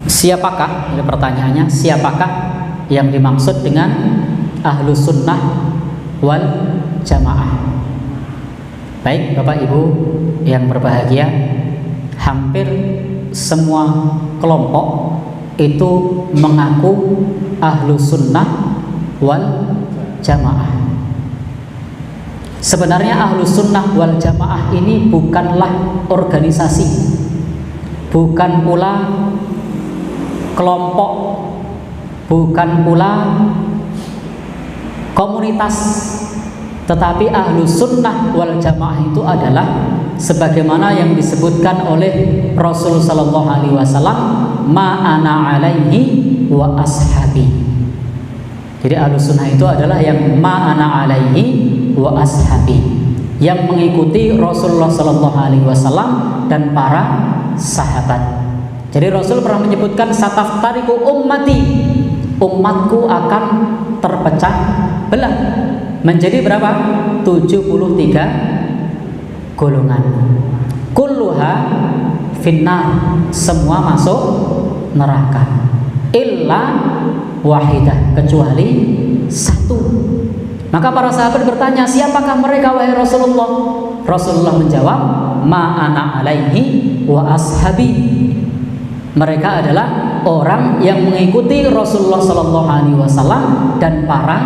Siapakah, ini pertanyaannya, siapakah yang dimaksud dengan Ahlus Sunnah wal Jamaah? Baik Bapak Ibu yang berbahagia, hampir semua kelompok itu mengaku Ahlus Sunnah wal Jamaah. Sebenarnya Ahlus Sunnah wal Jamaah ini bukanlah organisasi, bukan pula kelompok, bukan pula komunitas, tetapi Ahlus Sunnah wal Jamaah itu adalah sebagaimana yang disebutkan oleh Rasul sallallahu alaihi wasallam, ma ana alaihi wa ashabi. Jadi Ahlus Sunnah itu adalah yang ma ana alaihi wa ashabi, yang mengikuti Rasulullah sallallahu alaihi wasallam dan para sahabat. Jadi Rasul pernah menyebutkan sataftariqu ummati, umatku akan terpecah belah menjadi berapa? 73 golongan. Kulluha finnar, semua masuk neraka. Illa wahidah, kecuali satu. Maka para sahabat bertanya, siapakah mereka wahai Rasulullah? Rasulullah menjawab, ma ana alaihi wa ashabi. Mereka adalah orang yang mengikuti Rasulullah sallallahu alaihi wasallam dan para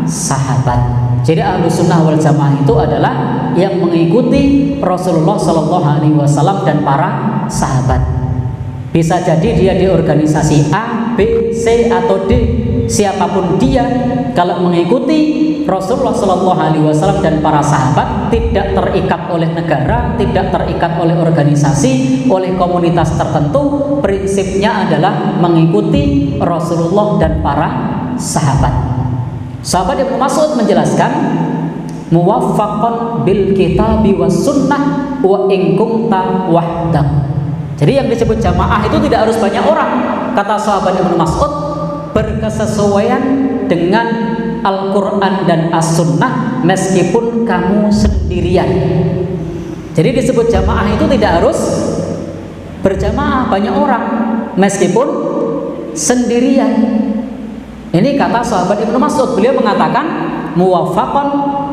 sahabat. Jadi Ahlus Sunnah wal Jamaah itu adalah yang mengikuti Rasulullah sallallahu alaihi wasallam dan para sahabat. Bisa jadi dia di organisasi A, B, C atau D, siapapun dia, kalau mengikuti Rasulullah sallallahu alaihi wasallam dan para sahabat, tidak terikat oleh negara, tidak terikat oleh organisasi, oleh komunitas tertentu, prinsipnya adalah mengikuti Rasulullah dan para sahabat. Sahabat Ibnu Mas'ud menjelaskan, muwaffaqan bil kitabi was sunnah wa in kunta wahdak. Jadi yang disebut jamaah itu tidak harus banyak orang. Kata sahabat Ibnu Mas'ud, berkesesuaian dengan Al-Quran dan As-Sunnah meskipun kamu sendirian. Jadi disebut jamaah itu tidak harus berjamaah banyak orang, meskipun sendirian. Ini kata sahabat Ibnu Mas'ud, beliau mengatakan muwaffaqan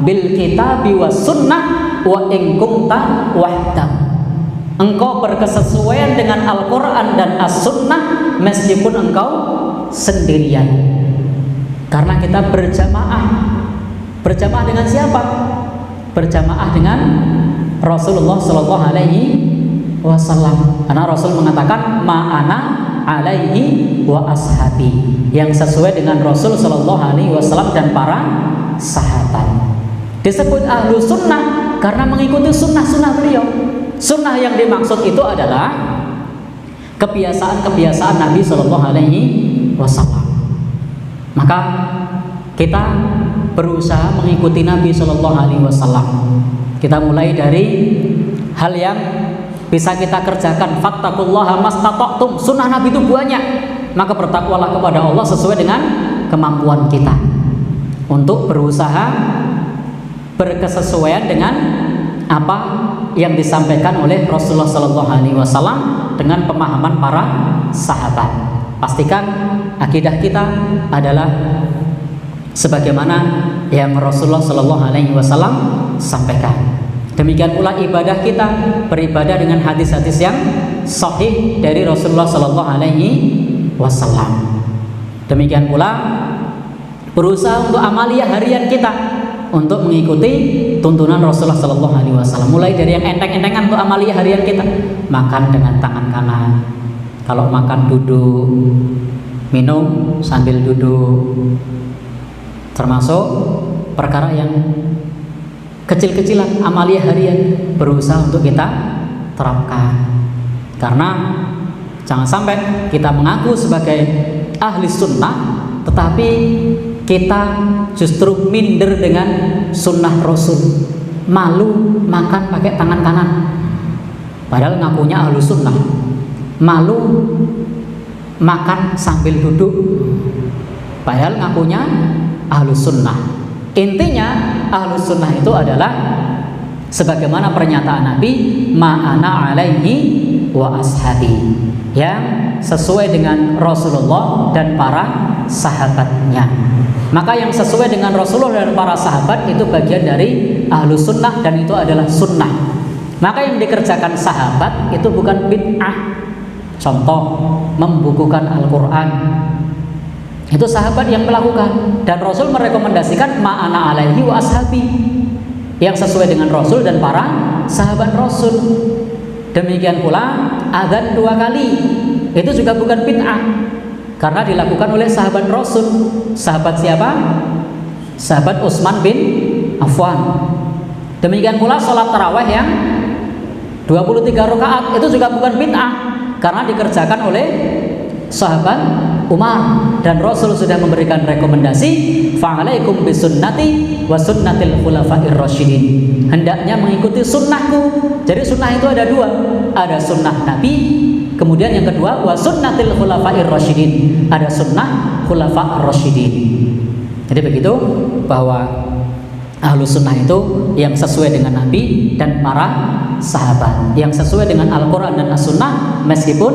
bil kitabi was sunnah wa in kunta wahdak. Engkau berkesesuaian dengan Al-Quran dan As-Sunnah meskipun engkau sendirian. Karena kita berjamaah. Berjamaah dengan siapa? Berjamaah dengan Rasulullah sallallahu alaihi wasallam. Karena Rasul mengatakan ma'ana alaihi wa ashabi, yang sesuai dengan Rasul sallallahu alaihi wasallam dan para sahabat. Disebut Ahlus Sunnah karena mengikuti sunnah-sunnah beliau. Sunnah yang dimaksud itu adalah kebiasaan-kebiasaan Nabi sallallahu alaihi wasallam. Maka kita berusaha mengikuti Nabi sallallahu alaihi wasallam. Kita mulai dari hal yang bisa kita kerjakan. Fattaqullaha mastata'tum. Sunnah Nabi itu banyak. Maka bertakwalah kepada Allah sesuai dengan kemampuan kita, untuk berusaha berkesesuaian dengan apa yang disampaikan oleh Rasulullah sallallahu alaihi wasallam dengan pemahaman para sahabat. Pastikan akidah kita adalah sebagaimana yang Rasulullah sallallahu alaihi wasallam sampaikan. Demikian pula ibadah kita, beribadah dengan hadis-hadis yang sahih dari Rasulullah sallallahu alaihi wasallam. Demikian pula berusaha untuk amaliyah harian kita untuk mengikuti tuntunan Rasulullah sallallahu alaihi wasallam. Mulai dari yang enteng-entengan untuk amaliyah harian kita, makan dengan tangan kanan. Kalau makan duduk, minum sambil duduk. Termasuk perkara yang kecil-kecilan, amaliyah harian, berusaha untuk kita terapkan. Karena jangan sampai kita mengaku sebagai ahli sunnah, tetapi kita justru minder dengan sunnah Rasul, malu makan pakai tangan kanan, padahal ngakunya ahli sunnah. Malu makan sambil duduk, padahal ngakunya ahli sunnah. Intinya ahli sunnah itu adalah sebagaimana pernyataan Nabi, ma'ana alaihi wa ashabi, yang sesuai dengan Rasulullah dan para sahabatnya. Maka yang sesuai dengan Rasulullah dan para sahabat itu bagian dari ahlus sunnah dan itu adalah sunnah. Maka yang dikerjakan sahabat itu bukan bid'ah. Contoh, membukukan Al-Quran, itu sahabat yang melakukan, dan Rasul merekomendasikan ma'ana alaihi wa ashabi, yang sesuai dengan Rasul dan para sahabat Rasul. Demikian pula azan 2 kali, itu juga bukan bid'ah, karena dilakukan oleh sahabat Rasul. Sahabat siapa? Sahabat Utsman bin Affan. Demikian pula sholat tarawih yang 23 rakaat itu juga bukan bid'ah, karena dikerjakan oleh sahabat Umar, dan Rasul sudah memberikan rekomendasi, fa'alaikum bisunnati wa sunnatil khulafa'ir rasyidin, hendaknya mengikuti sunnahku. Jadi sunnah itu ada 2, ada sunnah Nabi, kemudian yang kedua wa sunnatil khulafa'ir rasyidin, ada sunnah khulafa'ir rasyidin. Jadi begitu, bahwa ahlus sunnah itu yang sesuai dengan Nabi dan para sahabat, yang sesuai dengan Al-Quran dan As-Sunnah, meskipun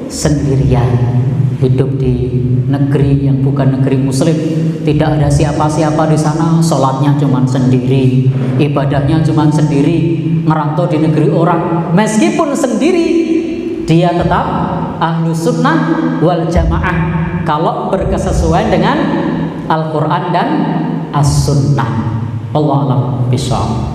sendirian, hidup di negeri yang bukan negeri muslim, tidak ada siapa-siapa di sana, sholatnya cuma sendiri, ibadahnya cuma sendiri, merantau di negeri orang, meskipun sendiri dia tetap ahlus sunnah wal jamaah kalau berkesesuaian dengan Al-Quran dan As-Sunnah. Wallahu a'lam bishawab.